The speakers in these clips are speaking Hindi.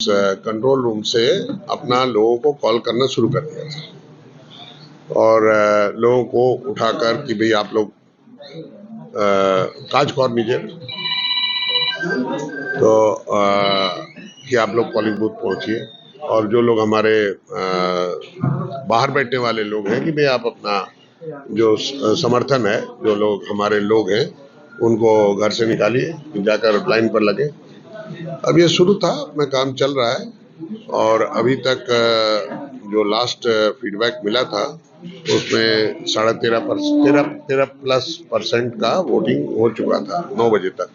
कंट्रोल रूम से अपना लोगों को कॉल करना शुरू कर दिया था और लोगों को उठाकर कि भाई आप लोग काज कॉर्निजेर तो कि आप लोग पोलिंग बूथ पहुंचिए और जो लोग हमारे बाहर बैठने वाले लोग हैं कि भाई आप अपना जो समर्थन है, जो लोग हमारे लोग हैं उनको घर से निकालिए, जाकर लाइन पर लगे। अब ये शुरू था, अपना काम चल रहा है और अभी तक जो लास्ट फीडबैक मिला था उसमें 13.5% का वोटिंग हो चुका था 9 बजे तक।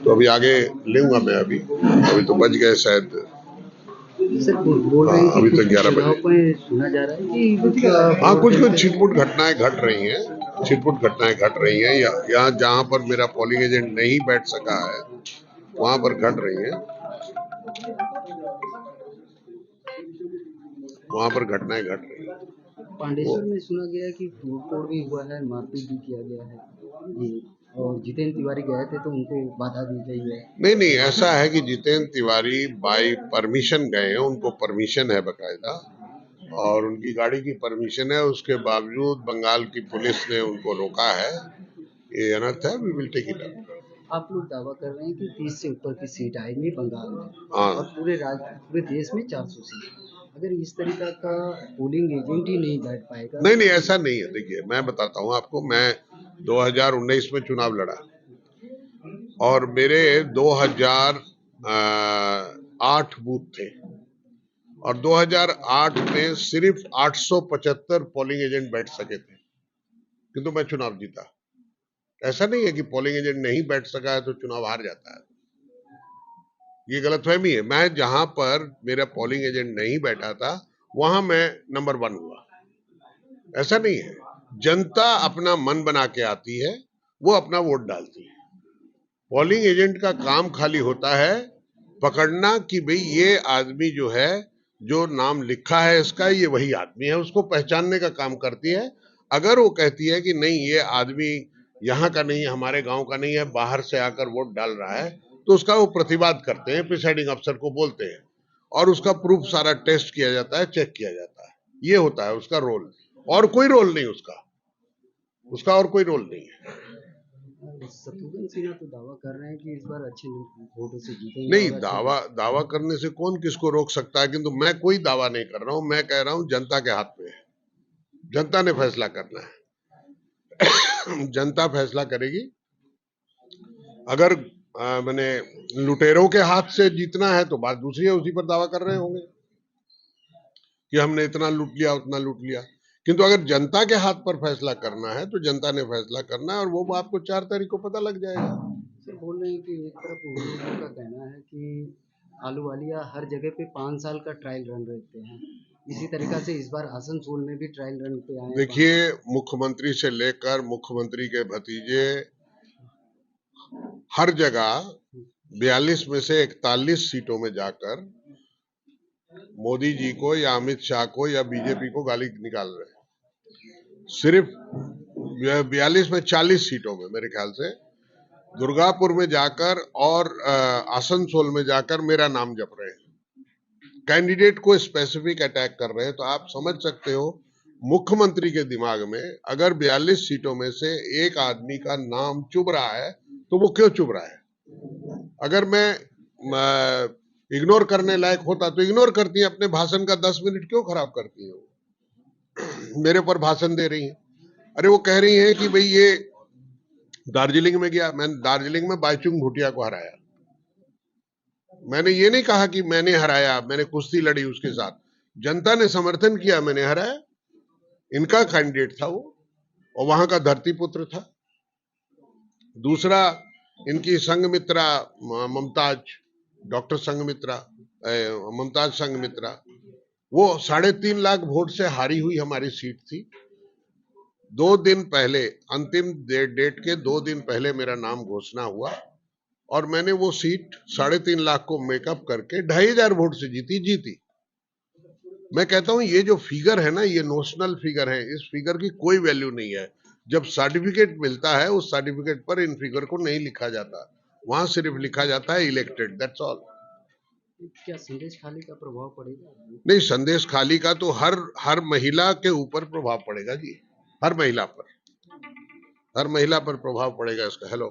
तो अभी आगे लूंगा मैं, अभी तो बज गए शायद। सर बोल रहे हैं कि अभी कुछ तक 11 जगहों बजे। पर सुना जा रहा है कि हाँ, कुछ कुछ छिटपुट घटनाएं घट रही हैं, छिटपुट घटनाएं घट रही हैं। यहाँ जहाँ पर मेरा पोलिंग एजेंट नहीं बैठ सका है वहां पर घट रही हैं, वहां पर घटनाएं घट रही हैं। पांडेश्वर में सुना गया है कि तोड़ भी हुआ है, मारपीट भी किया गया है जी। और जितेंद्र तिवारी गए थे तो उनको बाधा दी गई है। नहीं नहीं, ऐसा है कि जितेंद्र तिवारी बाय परमिशन गए हैं, उनको परमिशन है बकायदा और उनकी गाड़ी की परमिशन है, उसके बावजूद बंगाल की पुलिस ने उनको रोका है। ये अनर्थ है, we will take it up. आप लोग दावा कर रहे हैं कि 30 से ऊपर की सीट आएंगी बंगाल में और हाँ, पूरे देश में 400 सीट। अगर इस तरीका का पोलिंग एजेंट ही नहीं बैठ पाएगा नहीं नहीं, तो ऐसा नहीं है। देखिए, मैं बताता हूँ आपको, मैं 2019 में चुनाव लड़ा और मेरे 2008 बूथ थे और 2008 में सिर्फ 875 पोलिंग एजेंट बैठ सके थे, किंतु मैं चुनाव जीता। ऐसा नहीं है कि पोलिंग एजेंट नहीं बैठ सका है तो चुनाव हार जाता है, ये गलतफहमी है। मैं जहां पर मेरा पोलिंग एजेंट नहीं बैठा था वहां मैं नंबर 1 हुआ। ऐसा नहीं है, जनता अपना मन बना के आती है, वो अपना वोट डालती है। पोलिंग एजेंट का काम खाली होता है पकड़ना कि भाई ये आदमी जो है, जो नाम लिखा है इसका, ये वही आदमी है, उसको पहचानने का काम करती है। अगर वो कहती है कि नहीं ये आदमी यहाँ का नहीं है, हमारे गांव का नहीं है, बाहर से आकर वोट डाल रहा है, तो उसका वो प्रतिवाद करते हैं, प्रिसाइडिंग अफसर को बोलते हैं और उसका प्रूफ सारा टेस्ट किया जाता है, चेक किया जाता है। ये होता है उसका रोल, और कोई रोल नहीं उसका, उसका और कोई रोल नहीं है। शत्रुघ्न सिन्हा तो दावा कर रहे हैं कि इस बार अच्छे वोटों से जीतेंगे नहीं, और अच्छे दावा करने से कौन किसको रोक सकता है, किंतु मैं कोई दावा नहीं कर रहा हूं। मैं कह रहा हूं जनता के हाथ में है, जनता ने फैसला करना है। जनता फैसला करेगी। अगर मैंने लुटेरों के हाथ से जीतना है तो बात दूसरी है, उसी पर दावा कर रहे होंगे कि हमने इतना लूट लिया, उतना लूट लिया। किंतु अगर जनता के हाथ पर फैसला करना है तो जनता ने फैसला करना है और वो आपको 4 तारीख को पता लग जाएगा। सर बोल रहे हैं कि एक तरफ उन लोगों का कहना है कि आलूवालिया हर जगह पे 5 साल का ट्रायल रन रहते हैं, इसी तरीका से इस बार आसनसोल में भी ट्रायल रन पे आए हैं देखिए, मुख्यमंत्री से लेकर मुख्यमंत्री के भतीजे हर जगह 42 में से 41 सीटों में जाकर मोदी जी को या अमित शाह को या बीजेपी को गाली निकाल रहे हैं। सिर्फ 42 में 40 सीटों में मेरे ख्याल से दुर्गापुर में जाकर और आसनसोल में जाकर मेरा नाम जप रहे हैं, कैंडिडेट को स्पेसिफिक अटैक कर रहे हैं। तो आप समझ सकते हो मुख्यमंत्री के दिमाग में अगर 42 सीटों में से एक आदमी का नाम चुभ रहा है तो वो क्यों चुभ रहा है। अगर मैं इग्नोर करने लायक होता तो इग्नोर करती है, अपने भाषण का 10 मिनट क्यों खराब करती है। मेरे पर भाषण दे रही है। अरे वो कह रही है कि भाई ये दार्जिलिंग में गया, मैंने दार्जिलिंग में बाईचुंग भूटिया को हराया। मैंने ये नहीं कहा कि मैंने हराया, मैंने कुश्ती लड़ी उसके साथ, जनता ने समर्थन किया, मैंने हराया। इनका कैंडिडेट था वो और वहां का धरती पुत्र था। दूसरा, इनकी संघमित्रा ममताज, डॉक्टर संघमित्रा, ममताज संघमित्रा, वो 3.5 लाख वोट से हारी हुई हमारी सीट थी। 2 दिन पहले, अंतिम डेट के 2 दिन पहले मेरा नाम घोषणा हुआ और मैंने वो सीट 3.5 लाख को मेकअप करके 2,500 वोट से जीती। मैं कहता हूं ये जो फिगर है ना, ये नोशनल फिगर है, इस फिगर की कोई वैल्यू नहीं है। जब सर्टिफिकेट मिलता है उस सर्टिफिकेट पर इन फिगर को नहीं लिखा जाता, वहां सिर्फ लिखा जाता है इलेक्टेड, दैट्स ऑल। क्या संदेश खाली का प्रभाव पड़ेगा? नहीं, संदेश खाली का तो हर महिला के ऊपर प्रभाव पड़ेगा जी, हर महिला पर, हर महिला पर प्रभाव पड़ेगा इसका। हेलो,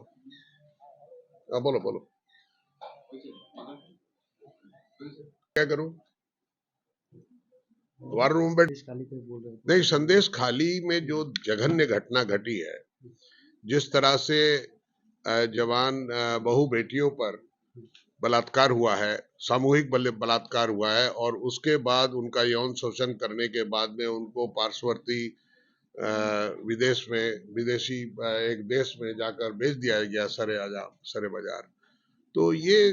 बोलो बोलो, क्या करूं? वार रूम में संदेश खाली पे बोल रहे थे। नहीं, संदेश खाली में जो जघन्य घटना घटी है, जिस तरह से जवान बहू बेटियों पर बलात्कार हुआ है, सामूहिक बलात्कार हुआ है, और उसके बाद उनका यौन शोषण करने के बाद में उनको पार्श्ववर्ती विदेशी एक देश में जाकर भेज दिया गया सरे बाजार। तो ये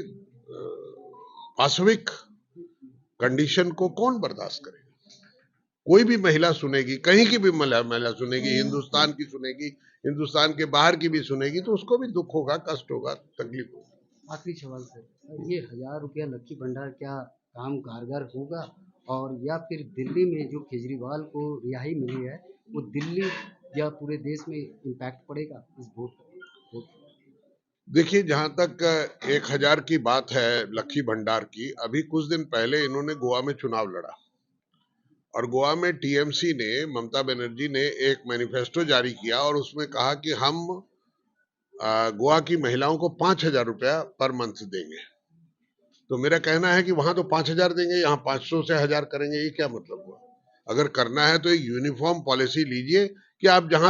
वास्तविक कंडीशन को कौन बर्दाश्त करेगा? कोई भी महिला सुनेगी, कहीं की भी महिला सुनेगी, हिंदुस्तान की सुनेगी, हिंदुस्तान के बाहर की भी सुनेगी, तो उसको भी दुख होगा, कष्ट होगा, तकलीफ होगी। आखिरी सवाल सर, ये 1000 रुपया लक्की भंडार क्या काम कारगर होगा, और या फिर दिल्ली में जो केजरीवाल को रिहाई मिली है वो दिल्ली या पूरे देश में इम्पैक्ट पड़ेगा इस वोट? देखिए, जहां तक 1000 की बात है लक्की भंडार की, अभी कुछ दिन पहले इन्होंने गोवा में चुनाव लड़ा, और गोवा में टीएमसी ने, ममता बनर्जी ने एक मैनिफेस्टो जारी किया और उसमें कहा कि हम गोवा की महिलाओं को 5000 रुपया पर मंथ देंगे। तो मेरा कहना है कि वहां तो 5000 देंगे, यहाँ 500 से 1000 करेंगे, ये क्या मतलब हुआ? अगर करना है तो एक यूनिफॉर्म पॉलिसी लीजिए कि आप जहां